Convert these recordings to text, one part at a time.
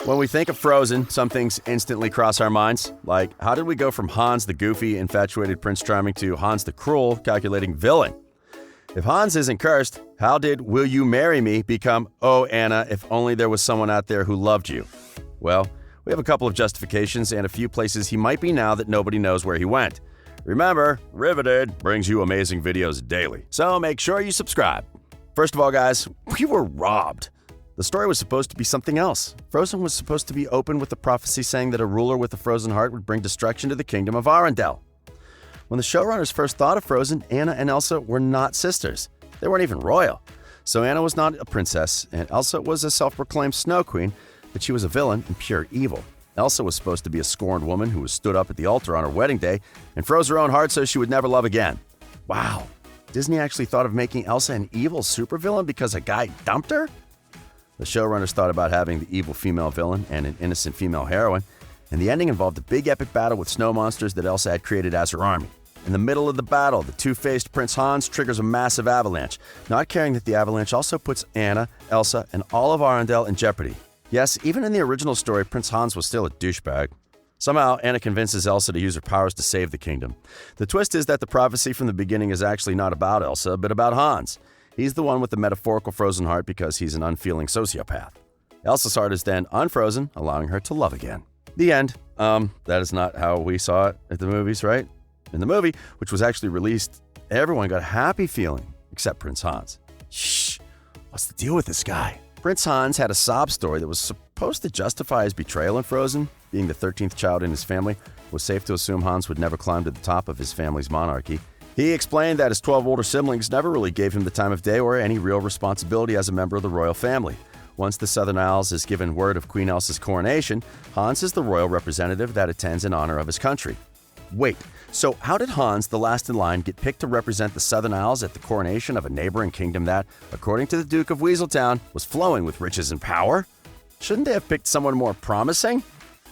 When we think of Frozen, some things instantly cross our minds, like how did we go from Hans the goofy, infatuated Prince Charming to Hans the cruel, calculating villain? If Hans isn't cursed, how did Will You Marry Me become Oh Anna, if only there was someone out there who loved you? Well, we have a couple of justifications and a few places he might be now that nobody knows where he went. Remember, Riveted brings you amazing videos daily, so make sure you subscribe. First of all, guys, we were robbed. The story was supposed to be something else. Frozen was supposed to be open with the prophecy saying that a ruler with a frozen heart would bring destruction to the kingdom of Arendelle. When the showrunners first thought of Frozen, Anna and Elsa were not sisters. They weren't even royal. So Anna was not a princess, and Elsa was a self-proclaimed snow queen, but she was a villain and pure evil. Elsa was supposed to be a scorned woman who was stood up at the altar on her wedding day and froze her own heart so she would never love again. Wow, Disney actually thought of making Elsa an evil supervillain because a guy dumped her? The showrunners thought about having the evil female villain and an innocent female heroine, and the ending involved a big epic battle with snow monsters that Elsa had created as her army. In the middle of the battle, the two-faced Prince Hans triggers a massive avalanche, not caring that the avalanche also puts Anna, Elsa, and all of Arendelle in jeopardy. Yes, even in the original story, Prince Hans was still a douchebag. Somehow, Anna convinces Elsa to use her powers to save the kingdom. The twist is that the prophecy from the beginning is actually not about Elsa, but about Hans. He's the one with the metaphorical frozen heart because he's an unfeeling sociopath. Elsa's heart is then unfrozen, allowing her to love again. The end. That is not how we saw it at the movies, right? In the movie, which was actually released, everyone got a happy feeling, except Prince Hans. Shh, what's the deal with this guy? Prince Hans had a sob story that was supposed to justify his betrayal in Frozen. Being the 13th child in his family, it was safe to assume Hans would never climb to the top of his family's monarchy. He explained that his 12 older siblings never really gave him the time of day or any real responsibility as a member of the royal family. Once the Southern Isles is given word of Queen Elsa's coronation, Hans is the royal representative that attends in honor of his country. Wait, so how did Hans, the last in line, get picked to represent the Southern Isles at the coronation of a neighboring kingdom that, according to the Duke of Weaseltown, was flowing with riches and power? Shouldn't they have picked someone more promising?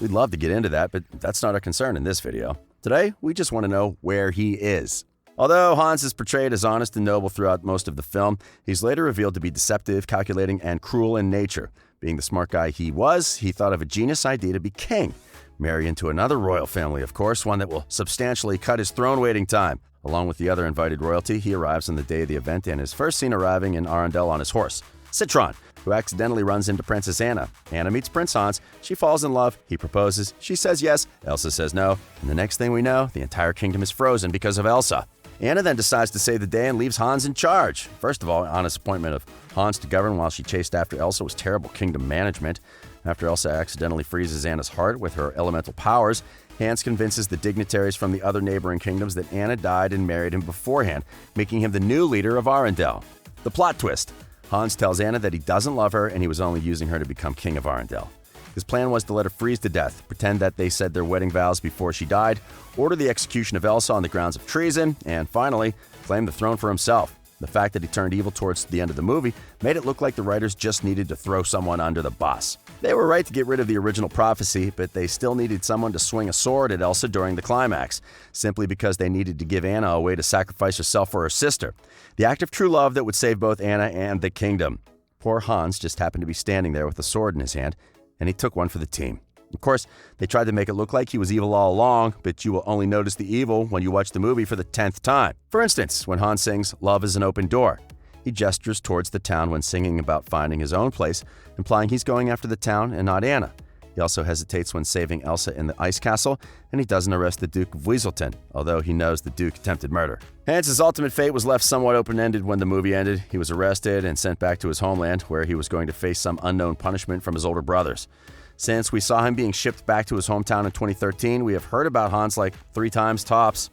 We'd love to get into that, but that's not our concern in this video. Today, we just want to know where he is. Although Hans is portrayed as honest and noble throughout most of the film, he's later revealed to be deceptive, calculating, and cruel in nature. Being the smart guy he was, he thought of a genius idea to be king. Marry into another royal family, of course, one that will substantially cut his throne waiting time. Along with the other invited royalty, he arrives on the day of the event and is first seen arriving in Arendelle on his horse, Citron, who accidentally runs into Princess Anna. Anna meets Prince Hans, she falls in love, he proposes, she says yes, Elsa says no, and the next thing we know, the entire kingdom is frozen because of Elsa. Anna then decides to save the day and leaves Hans in charge. First of all, Anna's appointment of Hans to govern while she chased after Elsa was terrible kingdom management. After Elsa accidentally freezes Anna's heart with her elemental powers, Hans convinces the dignitaries from the other neighboring kingdoms that Anna died and married him beforehand, making him the new leader of Arendelle. The plot twist. Hans tells Anna that he doesn't love her and he was only using her to become king of Arendelle. His plan was to let her freeze to death, pretend that they said their wedding vows before she died, order the execution of Elsa on the grounds of treason, and finally, claim the throne for himself. The fact that he turned evil towards the end of the movie made it look like the writers just needed to throw someone under the bus. They were right to get rid of the original prophecy, but they still needed someone to swing a sword at Elsa during the climax, simply because they needed to give Anna a way to sacrifice herself for her sister. The act of true love that would save both Anna and the kingdom. Poor Hans just happened to be standing there with a sword in his hand, and he took one for the team. Of course, they tried to make it look like he was evil all along, but you will only notice the evil when you watch the movie for the 10th time. For instance, when Hans sings "Love is an Open Door," he gestures towards the town when singing about finding his own place, implying he's going after the town and not Anna. He also hesitates when saving Elsa in the ice castle, and he doesn't arrest the Duke of Weaselton, although he knows the Duke attempted murder. Hence, his ultimate fate was left somewhat open-ended when the movie ended. He was arrested and sent back to his homeland, where he was going to face some unknown punishment from his older brothers. Since we saw him being shipped back to his hometown in 2013, we have heard about Hans like 3 times tops.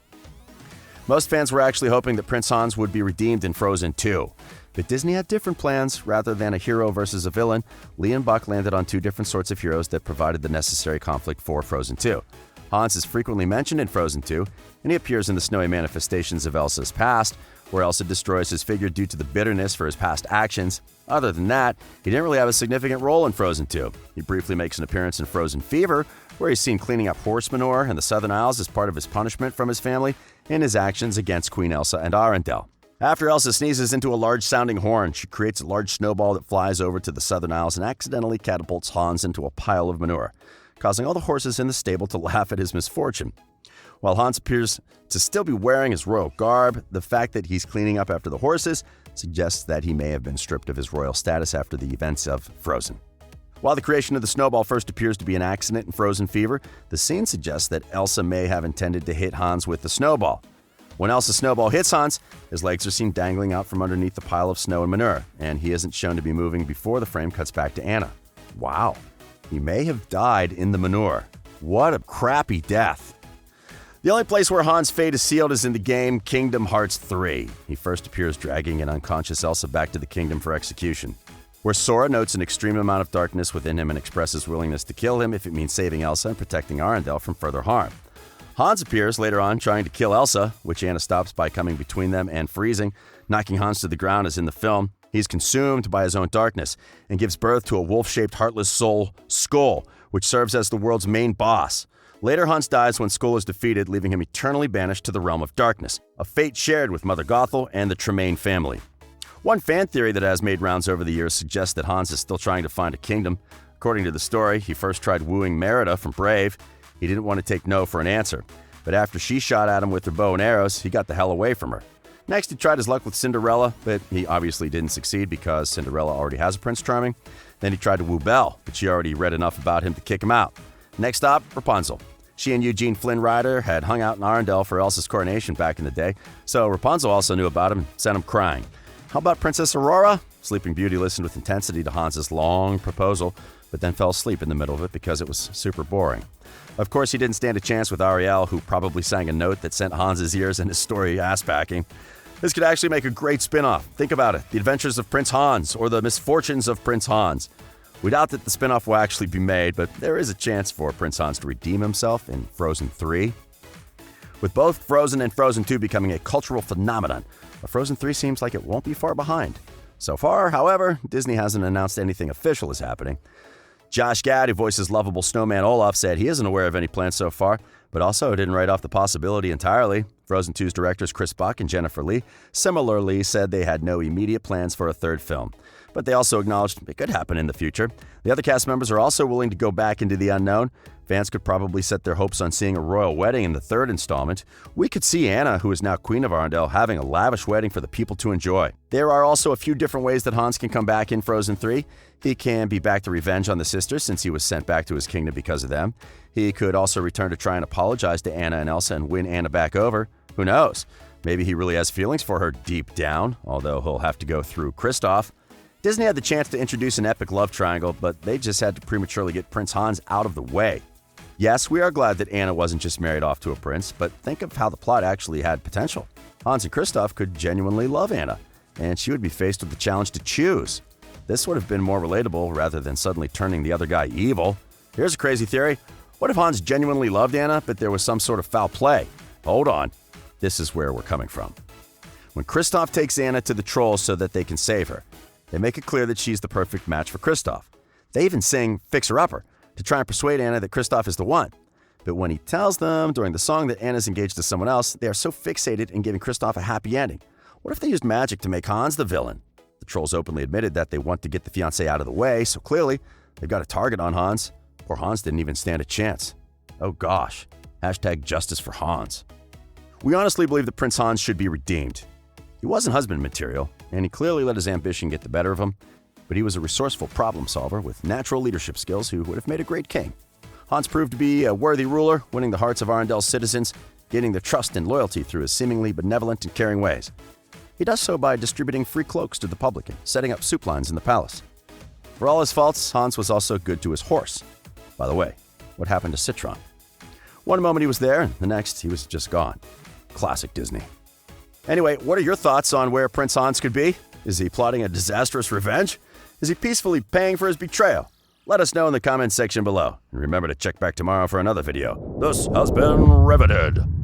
Most fans were actually hoping that Prince Hans would be redeemed in Frozen 2. But Disney had different plans. Rather than a hero versus a villain, Lee and Buck landed on 2 different sorts of heroes that provided the necessary conflict for Frozen 2. Hans is frequently mentioned in Frozen 2, and he appears in the snowy manifestations of Elsa's past, where Elsa destroys his figure due to the bitterness for his past actions. Other than that, he didn't really have a significant role in Frozen 2. He briefly makes an appearance in Frozen Fever, where he's seen cleaning up horse manure in the Southern Isles as part of his punishment from his family and his actions against Queen Elsa and Arendelle. After Elsa sneezes into a large-sounding horn, she creates a large snowball that flies over to the Southern Isles and accidentally catapults Hans into a pile of manure, causing all the horses in the stable to laugh at his misfortune. While Hans appears to still be wearing his royal garb, the fact that he's cleaning up after the horses suggests that he may have been stripped of his royal status after the events of Frozen. While the creation of the snowball first appears to be an accident in Frozen Fever, the scene suggests that Elsa may have intended to hit Hans with the snowball. When Elsa's snowball hits Hans, his legs are seen dangling out from underneath the pile of snow and manure, and he isn't shown to be moving before the frame cuts back to Anna. Wow, he may have died in the manure. What a crappy death. The only place where Hans' fate is sealed is in the game Kingdom Hearts 3. He first appears dragging an unconscious Elsa back to the kingdom for execution, where Sora notes an extreme amount of darkness within him and expresses willingness to kill him if it means saving Elsa and protecting Arendelle from further harm. Hans appears later on trying to kill Elsa, which Anna stops by coming between them and freezing, knocking Hans to the ground as in the film. He's consumed by his own darkness and gives birth to a wolf-shaped heartless soul, Skull, which serves as the world's main boss. Later, Hans dies when Skull is defeated, leaving him eternally banished to the realm of darkness, a fate shared with Mother Gothel and the Tremaine family. One fan theory that has made rounds over the years suggests that Hans is still trying to find a kingdom. According to the story, he first tried wooing Merida from Brave. He didn't want to take no for an answer, but after she shot at him with her bow and arrows, he got the hell away from her. Next, he tried his luck with Cinderella, but he obviously didn't succeed because Cinderella already has a Prince Charming. Then he tried to woo Belle, but she already read enough about him to kick him out. Next stop, Rapunzel. She and Eugene Flynn Rider had hung out in Arendelle for Elsa's coronation back in the day, so Rapunzel also knew about him and sent him crying. How about Princess Aurora? Sleeping Beauty listened with intensity to Hans's long proposal, but then fell asleep in the middle of it because it was super boring. Of course, he didn't stand a chance with Ariel, who probably sang a note that sent Hans's ears and his story ass-backing. This could actually make a great spin-off. Think about it, The Adventures of Prince Hans, or The Misfortunes of Prince Hans. We doubt that the spin-off will actually be made, but there is a chance for Prince Hans to redeem himself in Frozen 3. With both Frozen and Frozen 2 becoming a cultural phenomenon, Frozen 3 seems like it won't be far behind. So far, however, Disney hasn't announced anything official is happening. Josh Gad, who voices lovable snowman Olaf, said he isn't aware of any plans so far, but also didn't write off the possibility entirely. Frozen 2's directors Chris Buck and Jennifer Lee similarly said they had no immediate plans for a third film, but they also acknowledged it could happen in the future. The other cast members are also willing to go back into the unknown. Fans could probably set their hopes on seeing a royal wedding in the third installment. We could see Anna, who is now Queen of Arendelle, having a lavish wedding for the people to enjoy. There are also a few different ways that Hans can come back in Frozen 3. He can be back to revenge on the sisters since he was sent back to his kingdom because of them. He could also return to try and apologize to Anna and Elsa and win Anna back over. Who knows? Maybe he really has feelings for her deep down, although he'll have to go through Kristoff. Disney had the chance to introduce an epic love triangle, but they just had to prematurely get Prince Hans out of the way. Yes, we are glad that Anna wasn't just married off to a prince, but think of how the plot actually had potential. Hans and Kristoff could genuinely love Anna, and she would be faced with the challenge to choose. This would have been more relatable rather than suddenly turning the other guy evil. Here's a crazy theory. What if Hans genuinely loved Anna, but there was some sort of foul play? Hold on. This is where we're coming from. When Kristoff takes Anna to the trolls so that they can save her, they make it clear that she's the perfect match for Kristoff. They even sing Fix Her Upper to try and persuade Anna that Kristoff is the one. But when he tells them during the song that Anna's engaged to someone else, they are so fixated in giving Kristoff a happy ending. What if they used magic to make Hans the villain? The trolls openly admitted that they want to get the fiancé out of the way, so clearly they've got a target on Hans. Poor Hans didn't even stand a chance. Oh gosh. #justice for Hans. We honestly believe that Prince Hans should be redeemed. He wasn't husband material, and he clearly let his ambition get the better of him, but he was a resourceful problem solver with natural leadership skills who would have made a great king. Hans proved to be a worthy ruler, winning the hearts of Arendelle's citizens, gaining their trust and loyalty through his seemingly benevolent and caring ways. He does so by distributing free cloaks to the public and setting up soup lines in the palace. For all his faults, Hans was also good to his horse. By the way, what happened to Citron? One moment he was there, and the next he was just gone. Classic Disney. Anyway, what are your thoughts on where Prince Hans could be? Is he plotting a disastrous revenge? Is he peacefully paying for his betrayal? Let us know in the comments section below. And remember to check back tomorrow for another video. This has been Riveted.